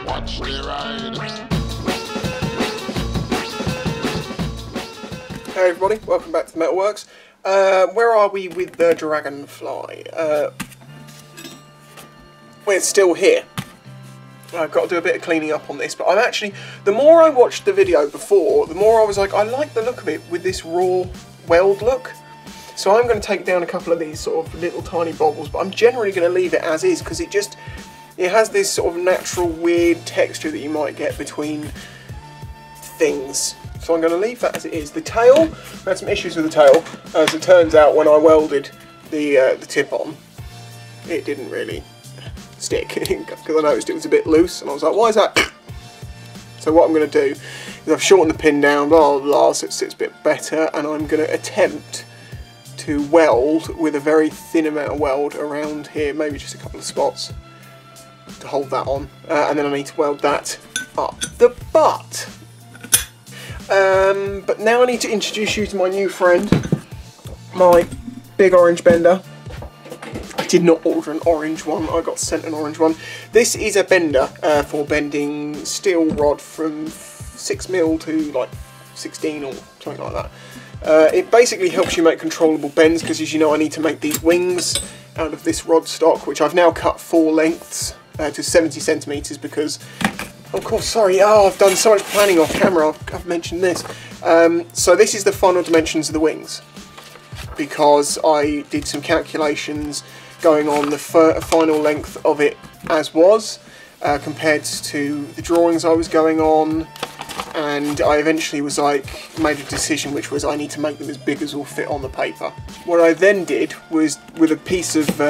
Watch me ride. Hey everybody, welcome back to the Metalworks. Where are we with the Dragonfly? We're still here. I've got to do a bit of cleaning up on this, but I'm actually, the more I watched the video before, the more I was like, I like the look of it with this raw weld look. So I'm going to take down a couple of these sort of little tiny bobbles, but I'm generally going to leave it as is because it has this sort of natural weird texture that you might get between things. So I'm going to leave that as it is. The tail, I had some issues with the tail. As it turns out, when I welded the tip on, it didn't really stick because I noticed it was a bit loose, and I was like, why is that? So what I'm going to do is I've shortened the pin down, blah blah blah, so it sits a bit better, and I'm going to attempt to weld with a very thin amount of weld around here, maybe just a couple of spots to hold that on, and then I need to weld that up the butt. But now I need to introduce you to my new friend, my big orange bender. I did not order an orange one, I got sent an orange one. This is a bender for bending steel rod from 6mm to like 16 or something like that. It basically helps you make controllable bends because, as you know, I need to make these wings out of this rod stock, which I've now cut 4 lengths to 70 centimetres because, of course, sorry, I've done so much planning off camera, I've mentioned this. So this is the final dimensions of the wings, because I did some calculations going on the final length of it as was, compared to the drawings I was going on, and I eventually was like, made a decision which was I need to make them as big as will fit on the paper. What I then did was, with a piece of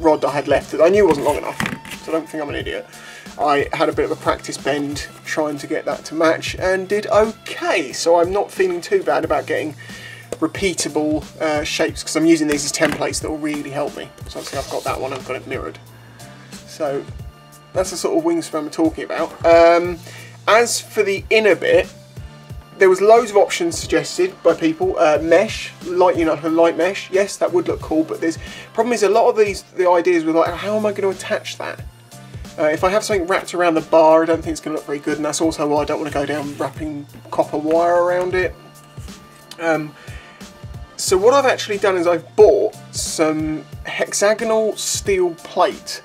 rod that I had left that I knew wasn't long enough, so I don't think I'm an idiot, I had a bit of a practice bend trying to get that to match and did okay, so I'm not feeling too bad about getting repeatable shapes because I'm using these as templates that will really help me. So obviously I've got that one, I've got it mirrored. So that's the sort of wingspan we're talking about. As for the inner bit, there was loads of options suggested by people. Mesh, light mesh, yes, that would look cool, but the problem is a lot of the ideas were like, how am I going to attach that? If I have something wrapped around the bar, I don't think it's going to look very good, and that's also why I don't want to go down wrapping copper wire around it. So what I've actually done is I've bought some hexagonal steel plate,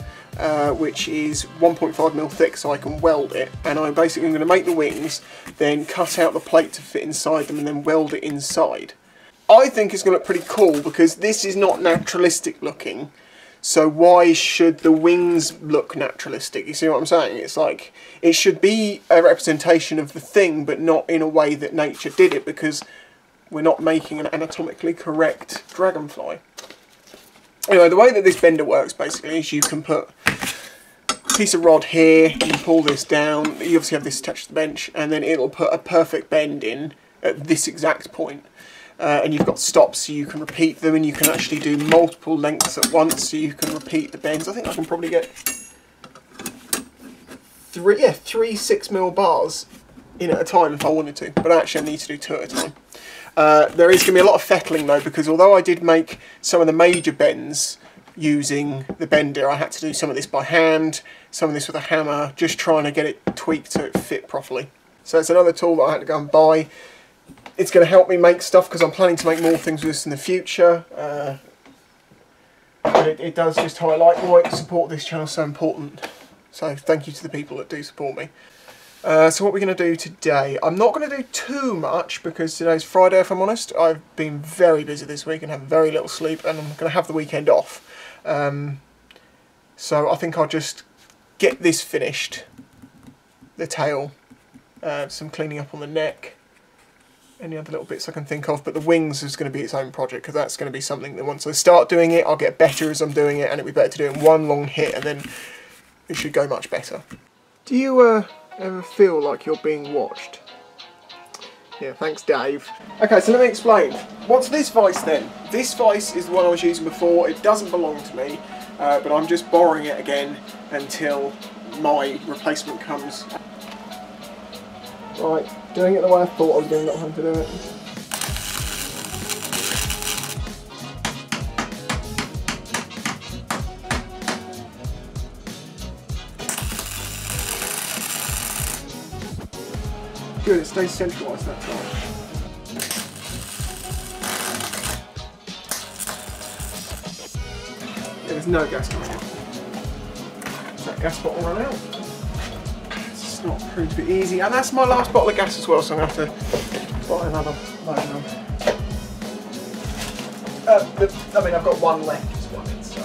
which is 1.5mm thick, so I can weld it, and I'm basically going to make the wings, then cut out the plate to fit inside them, and then weld it inside. I think it's going to look pretty cool because this is not naturalistic looking. So why should the wings look naturalistic? You see what I'm saying? It's like, it should be a representation of the thing, but not in a way that nature did it, because we're not making an anatomically correct dragonfly. Anyway, the way that this bender works basically is you can put a piece of rod here, you can pull this down, you obviously have this attached to the bench, and then it'll put a perfect bend in at this exact point. And you've got stops so you can repeat them, and you can actually do multiple lengths at once so you can repeat the bends. I think I can probably get three 6mm bars in at a time if I wanted to, but actually I need to do 2 at a time. There is going to be a lot of fettling though, because although I did make some of the major bends using the bender, I had to do some of this by hand, some of this with a hammer, just trying to get it tweaked so it fit properly. So it's another tool that I had to go and buy. It's going to help me make stuff because I'm planning to make more things with this in the future. But it does just highlight why support this channel is so important. So thank you to the people that do support me. So what we're going to do today, I'm not going to do too much because today's Friday, if I'm honest. I've been very busy this week and have very little sleep, and I'm going to have the weekend off. So I think I'll just get this finished. The tail, some cleaning up on the neck, any other little bits I can think of, but the wings is going to be its own project because that's going to be something that once I start doing it, I'll get better as I'm doing it, and it'll be better to do it in one long hit, and then it should go much better. Do you ever feel like you're being watched? Yeah, thanks Dave. Okay, so let me explain. What's this vise then? This vise is the one I was using before. It doesn't belong to me, but I'm just borrowing it again until my replacement comes. Right, doing it the way I thought I was going to have to do it. good, it stays centralised that time. Yeah, there's no gas coming out. Does that gas bottle run out? It's not proved to be easy, and that's my last bottle of gas as well, so I'm going to have to buy another load of I mean, I've got one left, is what I'd say.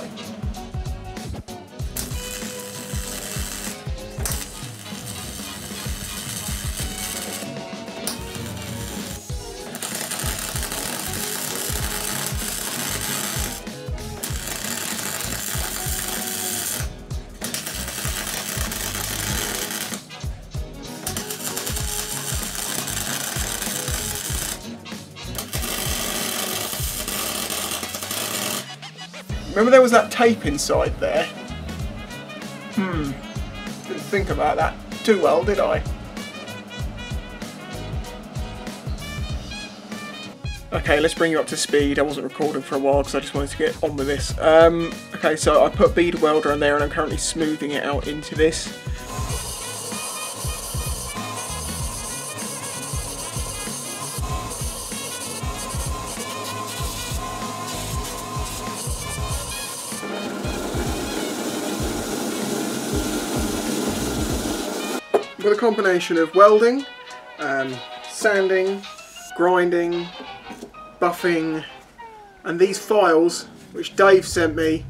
Remember there was that tape inside there? Didn't think about that too well, did I? Okay, let's bring you up to speed. I wasn't recording for a while because I just wanted to get on with this. Okay, so I put a bead welder in there and I'm currently smoothing it out into this. With a combination of welding, sanding, grinding, buffing, and these files which Dave sent me,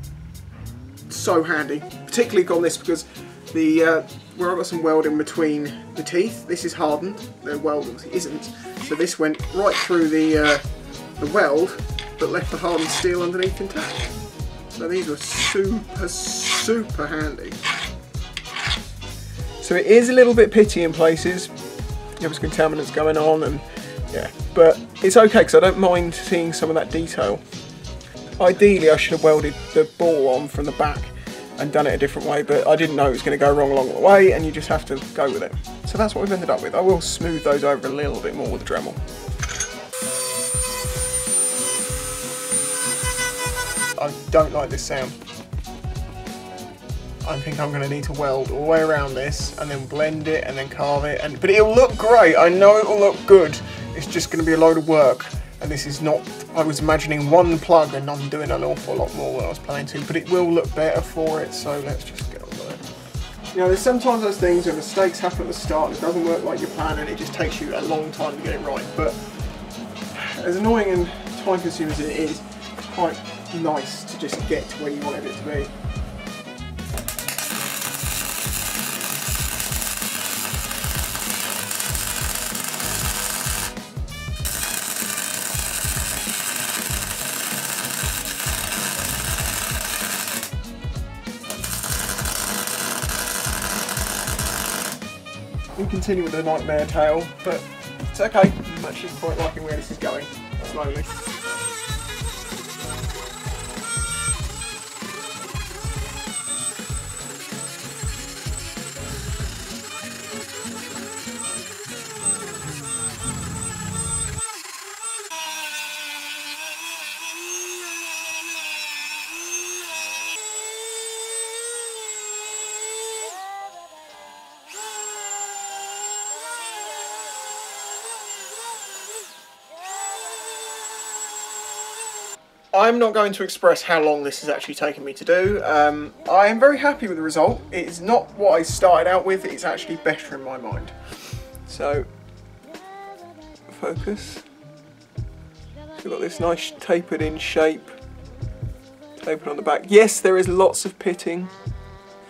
so handy. Particularly on this because the where I've got some welding between the teeth, this is hardened, the weld isn't, so this went right through the weld but left the hardened steel underneath intact. So these were super handy. So it is a little bit pitty in places. There was contaminants going on, and yeah, but it's okay because I don't mind seeing some of that detail. Ideally I should have welded the ball on from the back and done it a different way, but I didn't know it was going to go wrong along the way, and you just have to go with it. So that's what we've ended up with. I will smooth those over a little bit more with the Dremel. I don't like this sound. I think I'm going to need to weld all the way around this and then blend it and then carve it, but it'll look great. I know it'll look good. It's just going to be a load of work, and this is not, I was imagining one plug and I'm doing an awful lot more than I was planning to, but it will look better for it, so let's just get on with it. You know, there's sometimes those things where mistakes happen at the start and it doesn't work like you're planning, it just takes you a long time to get it right, but as annoying and time consuming as it is, it's quite nice to just get to where you wanted it to be. We continue with the nightmare tail, but it's okay. I'm actually quite liking where this is going, slowly. I'm not going to express how long this has actually taken me to do. I am very happy with the result. It is not what I started out with, it's actually better in my mind. So, focus. So we've got this nice tapered in shape, tapered on the back. Yes, there is lots of pitting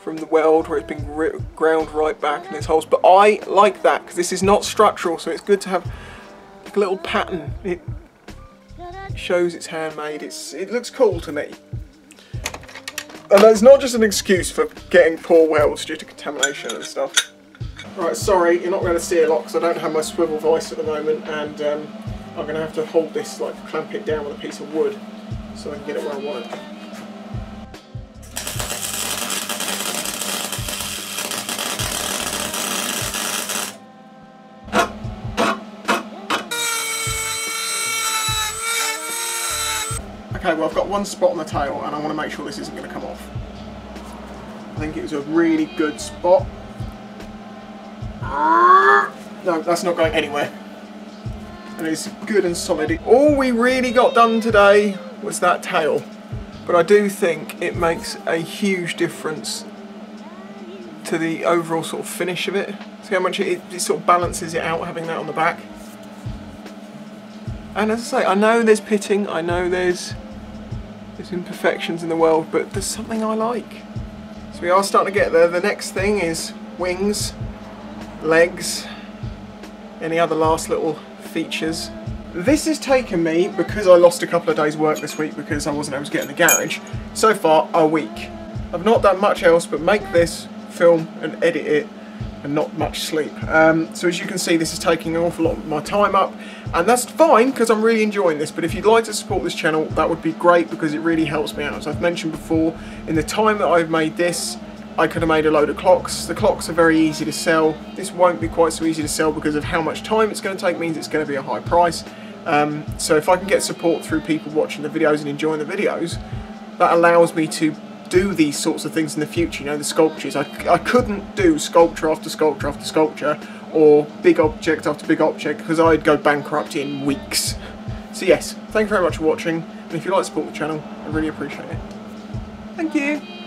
from the weld where it's been ground right back in these holes, but I like that because this is not structural, so it's good to have like a little pattern. It shows it's handmade, it looks cool to me. And that's not just an excuse for getting poor welds due to contamination and stuff. Right, sorry, you're not going to see a lot because I don't have my swivel vise at the moment, and I'm going to have to hold this, like clamp it down with a piece of wood so I can get it where I want it. Okay, well I've got one spot on the tail and I want to make sure this isn't going to come off. I think it was a really good spot. No, that's not going anywhere. And it's good and solid. All we really got done today was that tail. But I do think it makes a huge difference to the overall sort of finish of it. See how much it sort of balances it out having that on the back. And as I say, I know there's pitting, I know there's imperfections in the world, but there's something I like. So we are starting to get there. The next thing is wings, legs, any other last little features. This has taken me, because I lost a couple of days work this week because I wasn't able to get in the garage, so far a week. I've not done much else but make this, film and edit it, and not much sleep. So as you can see, this is taking an awful lot of my time up, and that's fine because I'm really enjoying this. But if you'd like to support this channel, that would be great because it really helps me out. As I've mentioned before, in the time that I've made this, I could have made a load of clocks. The clocks are very easy to sell. This won't be quite so easy to sell because of how much time it's going to take, means it's going to be a high price. So if I can get support through people watching the videos and enjoying the videos, that allows me to do these sorts of things in the future, you know, the sculptures. I couldn't do sculpture after sculpture after sculpture, or big object after big object, because I'd go bankrupt in weeks. So yes, thank you very much for watching, and if you'd like to support the channel, I really appreciate it. Thank you!